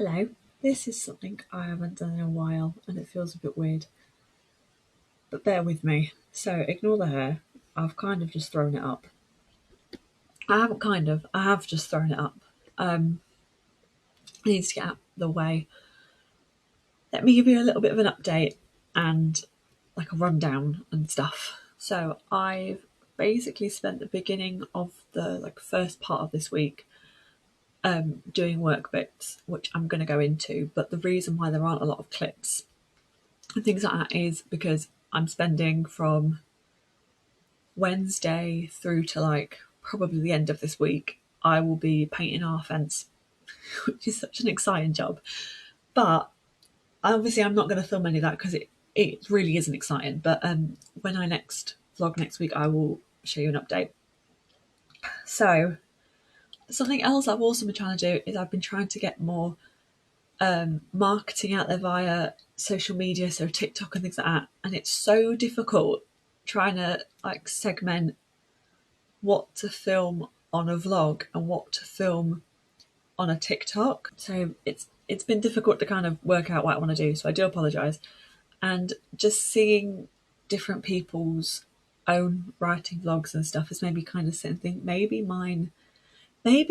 Hello, this is something I haven't done in a while and it feels a bit weird, but bear with me. So ignore the hair, I've kind of just thrown it up. I have just thrown it up. It needs to get out of the way. Let me give you a little bit of an update and like a rundown and stuff. So I've basically spent the beginning of the first part of this week doing work bits, which I'm going to go into, but the reason why there aren't a lot of clips and things like that is because I'm spending from Wednesday through to probably the end of this week, I will be painting our fence, which is such an exciting job. But obviously, I'm not going to film any of that because it really isn't exciting. But when I next vlog next week, I will show you an update. So something else I've also been trying to do is I've been trying to get more marketing out there via social media, so TikTok and things like that. And it's so difficult trying to segment what to film on a vlog and what to film on a TikTok. So it's been difficult to kind of work out what I want to do. So I do apologise. And just seeing different people's own writing vlogs and stuff has made me kind of sit and think maybe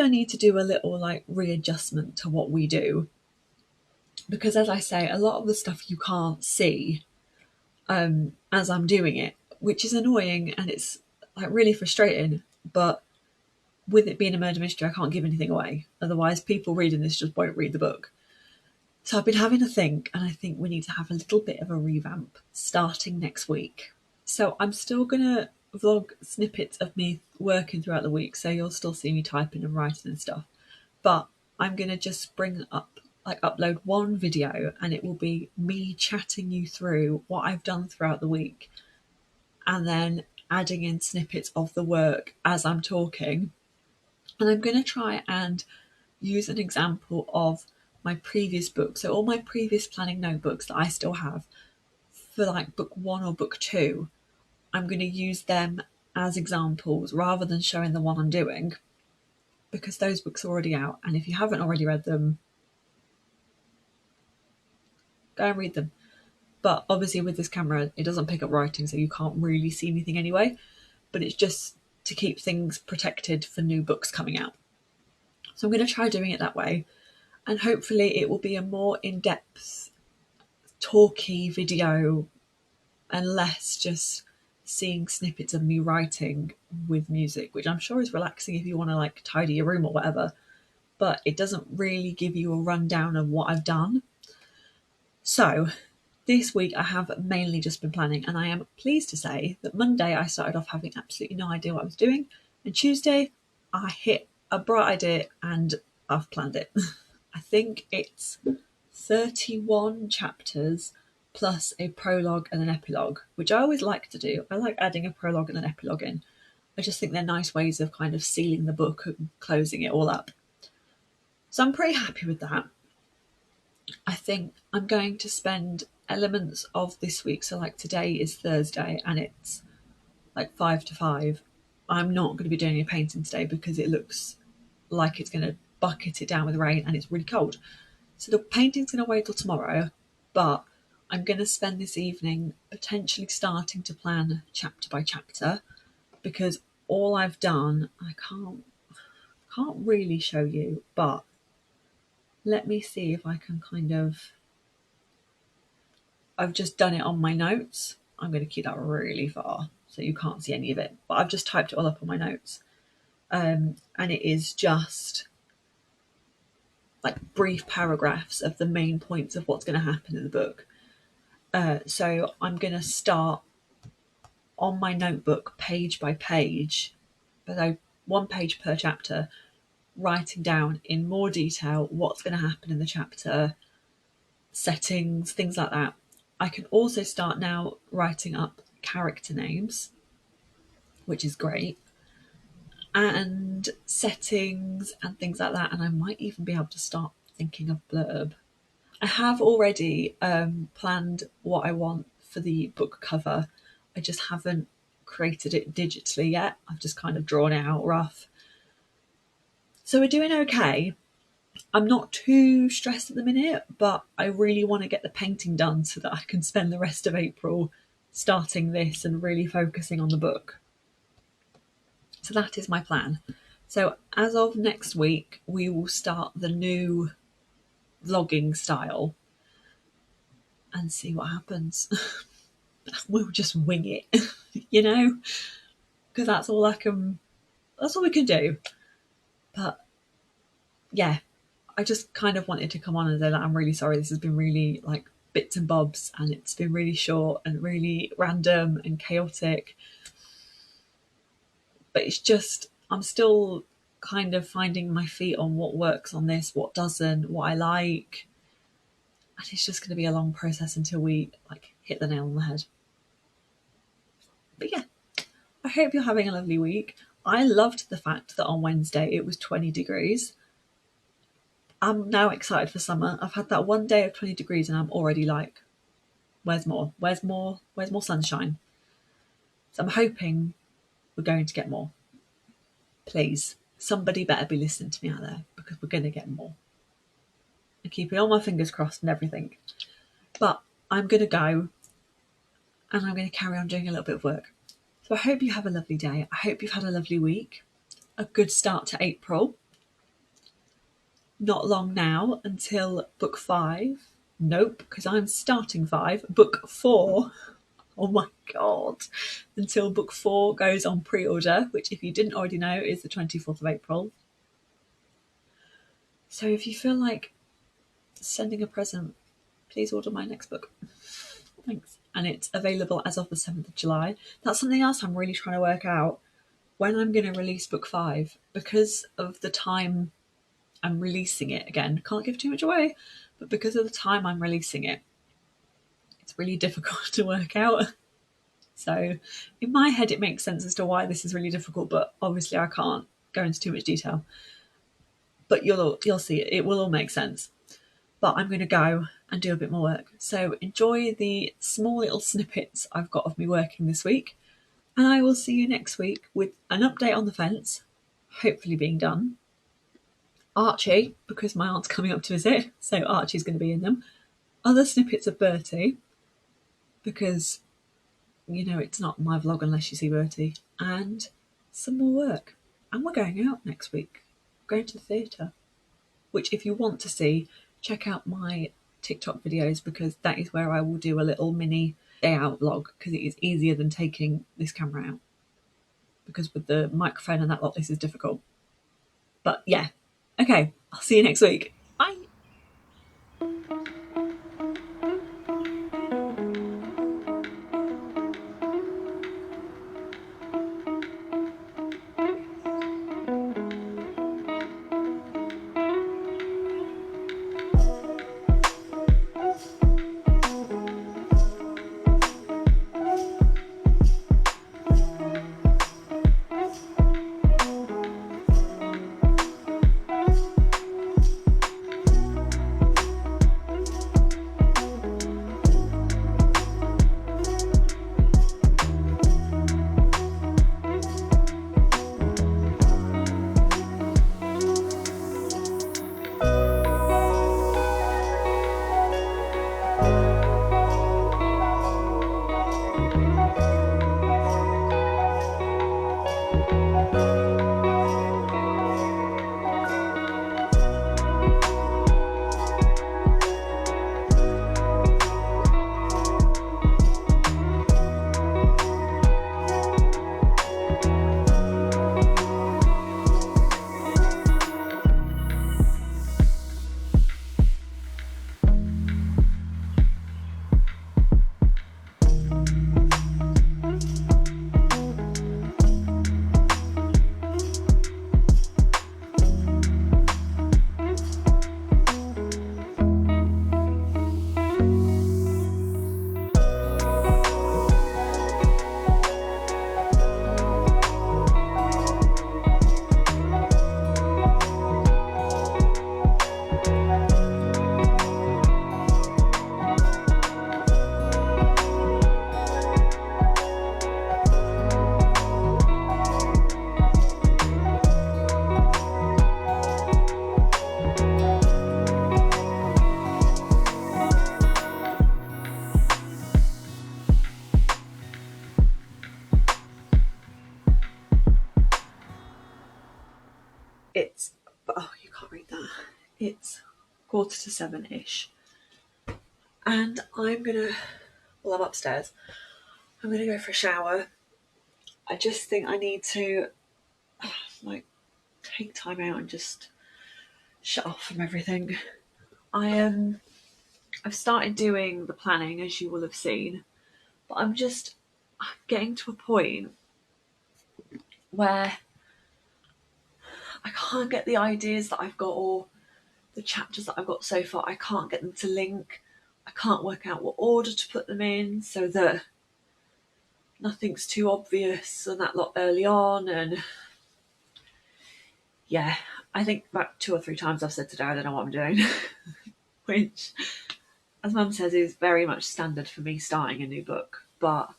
I need to do a little readjustment to what we do. Because as I say, a lot of the stuff you can't see as I'm doing it, which is annoying and it's really frustrating. But with it being a murder mystery, I can't give anything away. Otherwise, people reading this just won't read the book. So I've been having a think, and I think we need to have a little bit of a revamp starting next week. So I'm still going to vlog snippets of me working throughout the week, so you'll still see me typing and writing and stuff. But I'm going to just upload one video, and it will be me chatting you through what I've done throughout the week, and then adding in snippets of the work as I'm talking. And I'm going to try and use an example of my previous book. So all my previous planning notebooks that I still have for book one or book two, I'm going to use them as examples rather than showing the one I'm doing, because those books are already out. And if you haven't already read them, go and read them. But obviously with this camera, it doesn't pick up writing, so you can't really see anything anyway. But it's just to keep things protected for new books coming out. So I'm going to try doing it that way. And hopefully it will be a more in-depth, talky video and less just seeing snippets of me writing with music, which I'm sure is relaxing if you want to tidy your room or whatever. But it doesn't really give you a rundown of what I've done. So this week I have mainly just been planning, and I am pleased to say that Monday I started off having absolutely no idea what I was doing, and Tuesday I hit a bright idea and I've planned it. I think it's 31 chapters plus a prologue and an epilogue, which I always like to do. I like adding a prologue and an epilogue in. I just think they're nice ways of kind of sealing the book and closing it all up. So I'm pretty happy with that. I think I'm going to spend elements of this week. So today is Thursday and it's 5 to 5. I'm not going to be doing any painting today because it looks like it's going to bucket it down with rain and it's really cold. So the painting's going to wait till tomorrow, but I'm going to spend this evening potentially starting to plan chapter by chapter, because all I've done, I can't really show you, but let me see if I can I've just done it on my notes. I'm going to keep that really far so you can't see any of it, but I've just typed it all up on my notes. And it is just brief paragraphs of the main points of what's going to happen in the book. So I'm going to start on my notebook page by page, but one page per chapter, writing down in more detail what's going to happen in the chapter, settings, things like that. I can also start now writing up character names, which is great, and settings and things like that. And I might even be able to start thinking of blurb. I have already planned what I want for the book cover. I just haven't created it digitally yet. I've just kind of drawn it out rough. So we're doing okay. I'm not too stressed at the minute, but I really want to get the painting done so that I can spend the rest of April starting this and really focusing on the book. So that is my plan. So as of next week, we will start the new vlogging style and see what happens. We'll just wing it, you know, because that's all we can do. But yeah, I just kind of wanted to come on and say that I'm really sorry. This has been really like bits and bobs, and it's been really short and really random and chaotic. But it's just, I'm still kind of finding my feet on what works on this, what doesn't, what I like. And it's just going to be a long process until we like hit the nail on the head. But yeah, I hope you're having a lovely week. I loved the fact that on Wednesday it was 20 degrees. I'm now excited for summer. I've had that one day of 20 degrees and I'm already like, where's more? Where's more? Where's more sunshine? So I'm hoping we're going to get more. Please, somebody better be listening to me out there, because we're going to get more. I'm keeping all my fingers crossed and everything. But I'm going to go and I'm going to carry on doing a little bit of work. So I hope you have a lovely day. I hope you've had a lovely week. A good start to April. Not long now until book 5. Nope, because I'm starting 5. Book 4. Oh my god. Until book 4 goes on pre-order, which if you didn't already know is the 24th of April. So if you feel like sending a present, please order my next book. Thanks. And it's available as of the 7th of July. That's something else I'm really trying to work out, when I'm going to release book 5, because of the time I'm releasing it. Again, can't give too much away, but because of the time I'm releasing it, it's really difficult to work out. So in my head it makes sense as to why this is really difficult, but obviously I can't go into too much detail. But you'll see it. It will all make sense. But I'm going to go and do a bit more work. So enjoy the small little snippets I've got of me working this week. And I will see you next week with an update on the fence, hopefully being done. Archie, because my aunt's coming up to visit, so Archie's going to be in them. Other snippets of Bertie, because, you know, it's not my vlog unless you see Bertie. And some more work. And we're going out next week. We're going to the theatre, which if you want to see, check out my TikTok videos, because that is where I will do a little mini day out vlog, because it is easier than taking this camera out, because with the microphone and that lot this is difficult. But yeah, okay, I'll see you next week. Bye. It's 6:45-ish, and I'm upstairs. I'm gonna go for a shower. I just think I need to like take time out and just shut off from everything. I've started doing the planning, as you will have seen, but I'm getting to a point where I can't get the ideas that I've got, or the chapters that I've got so far, I can't get them to link. I can't work out what order to put them in so that nothing's too obvious and that lot early on. And yeah, I think about 2 or 3 times I've said today I don't know what I'm doing, which, as Mum says, is very much standard for me starting a new book. But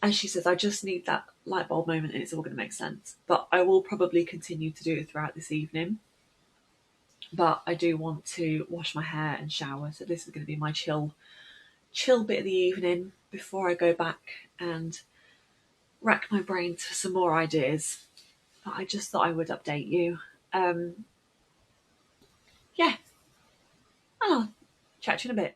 as she says, I just need that light bulb moment and it's all going to make sense. But I will probably continue to do it throughout this evening. But I do want to wash my hair and shower, so this is going to be my chill bit of the evening before I go back and rack my brains for some more ideas. But I just thought I would update you. Yeah, and I'll chat to you in a bit.